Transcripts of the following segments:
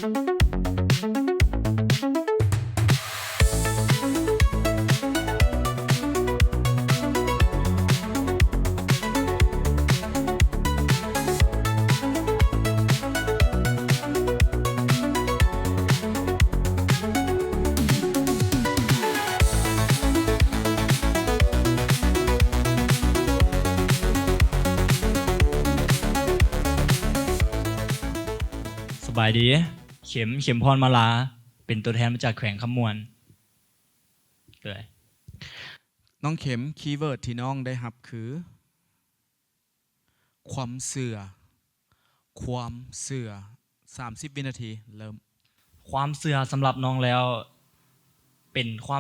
สบายดีเข็มพรมาลาเป็นตัวแทนมาจากแขวงคำมวลเลยน้องเข็มคีย์เวิร์ดที่น้องได้รับคือความเสื่อ30 วินาทีเริ่มความเสื่อสำหรับน้องแล้วเป็นควา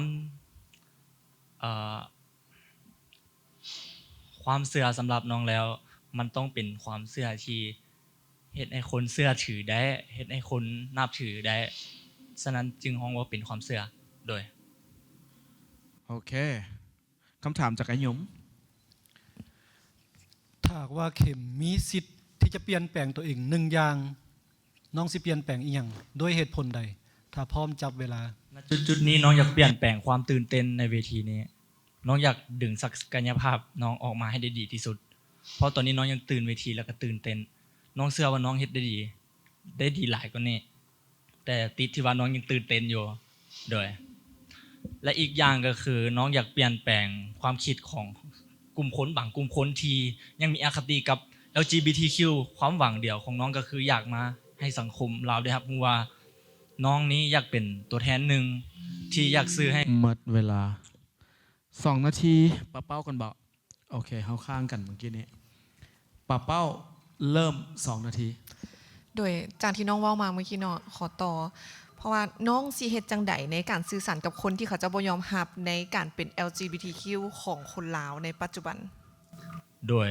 มเสื่อสำหรับน้องแล้วมันต้องเป็นความเสื่อที่เฮ็ดให้คนเชื่อถือได้เฮ็ดให้คนนับถือได้ฉะนั้นจึงฮ้องว่าเป็นความเชื่อโดยโอเคคำถามจากไอ้หยมถ้าว่าเข็มมีสิทธิ์ที่จะเปลี่ยนแปลงตัวเองหนึ่งอย่างน้องสิเปลี่ยนแปลงอีหยังด้วยเหตุผลใดถ้าพร้อมจับเวลาจุดนี้น้องอยากเปลี่ยนแปลงความตื่นเต้นในเวทีนี้น้องอยากดึงศักยภาพน้องออกมาให้ได้ดีที่สุดเพราะตอนนี้น้องยังตื่นเวทีแล้วก็ตื่นเต้นน้องเชื่อว่าน้องเฮ็ดได้ดีหลายกว่านี้แต่ติดที่ว่าน้องยังตื่นเต้นอยู่โดยและอีกอย่างก็คือน้องอยากเปลี่ยนแปลงความคิดของกลุ่มคนบางกลุ่มคนที่ยังมีอคติกับ LGBTQ ความหวังเดียวของน้องก็คืออยากมาให้สังคมเราได้รับรู้ว่าน้องนี้อยากเป็นตัวแทนหนึ่งที่อยากซื้อให้หมดเวลา2 นาทีป้าเป้ากันบอกโอเคเฮาข้างกันเมื่อกี้นี้ป้าเป้าเริ่ม2 นาทีโดยจากที่น้องเว้ามาเมื่อกี้เนาะขอต่อเพราะว่าน้องสิเฮ็ดจังใดในการสื่อสารกับคนที่เขาจะบ่ยอมรับในการเป็น LGBTQ ของคนลาวในปัจจุบันโดย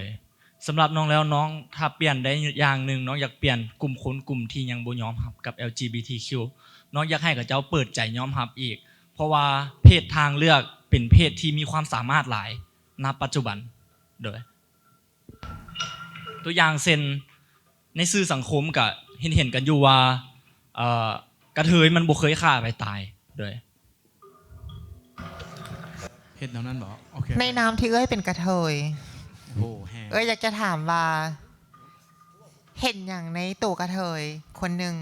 สำหรับน้องแล้วน้องถ้าเปลี่ยนได้อย่างหนึ่งน้องอยากเปลี่ยนกลุ่มคนกลุ่มที่ยังบ่ยอมรับกับ LGBTQ น้องอยากให้กับเจ้าเปิดใจยอมรับอีกเพราะว่าเพศทางเลือกเป็นเพศที่มีความสามารถหลายณปัจจุบันโดยตัวอย่างเช่นในสื่อสังคมก็เห็นกันอยู่ว่ากระเทยมันบ่เคยฆ่าไปตายโดยเฮ็ดแนวนั้นบ่โอเคในนามที่เป็นกระเทยโอ้แฮอยากจะถามว่าเห็นอย่างในตัวกระเทยคนหนึ่ง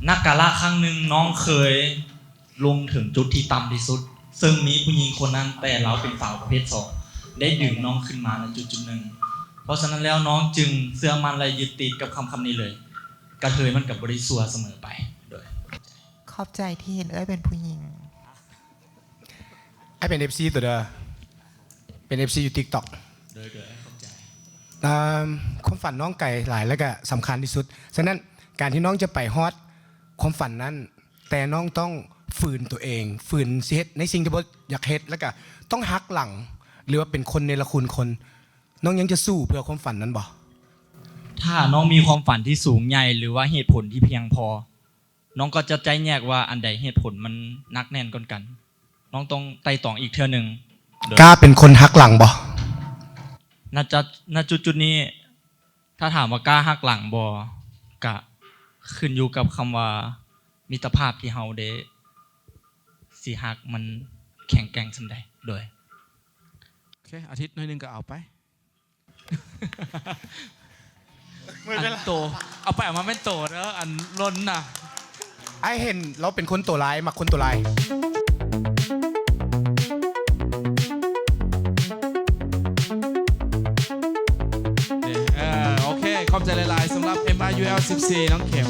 นักกาละครั้งหนึ่งน้องเคยลงถึงจุดที่ต่ำที่สุดซึ่งมีผู้หญิงคนนั้นแต่เราเป็นสาวประเภท2ได้ดึงน้องขึ้นมาในจุดหนึ่งเพราะฉะนั้นแล้วน้องจึงเชื่อมั่นและยึดติดกับคำนี้เลยกระเทยมันกับบริสุทธิ์เสมอไปโดยขอบใจที่เห็นเป็นผู้หญิงเป็น FC ตัวเด้อเป็น FC อยู่ TikTok โดยเข้าใจความฝันน้องไก่หลายแล้วก็สำคัญที่สุดฉะนั้นการที่น้องจะไปฮอตความฝันนั้นแต่น้องต้องฝืนตัวเองฝืนเฮ็ดในสิ่งที่บ่อยากเฮ็ดแล้วก็ต้องหักหลังหรือว่าเป็นคนเนรคุณคนน้องยังจะสู้เพื่อความฝันนั้นบ่ถ้าน้องมีความฝันที่สูงใหญ่หรือว่าเหตุผลที่เพียงพอน้องก็จะใจแยกว่าอันใดเหตุผลมันนักแน่นกันน้องต้องไต่ตองอีกเทื่อนึงกล้าเป็นคนหักหลังบ่ณจุดนี้ถ้าถามว่ากล้าหักหลังบ่ก็ขึ้นอยู่กับคำว่ามิตรภาพที่เฮาได้สิหักมันแข็งแกร่งส่ำใดโดยโอเคอาทิตย์นึงก็เอาไปอันโตเอาไปออกมาเป็นโตแล้วอันล้นน่ะไอเห็นเราเป็นคนตัวร้ายมักคนตัวร้ายโอเคขอบใจหลายๆสำหรับ MIUL 14น้องเข็ม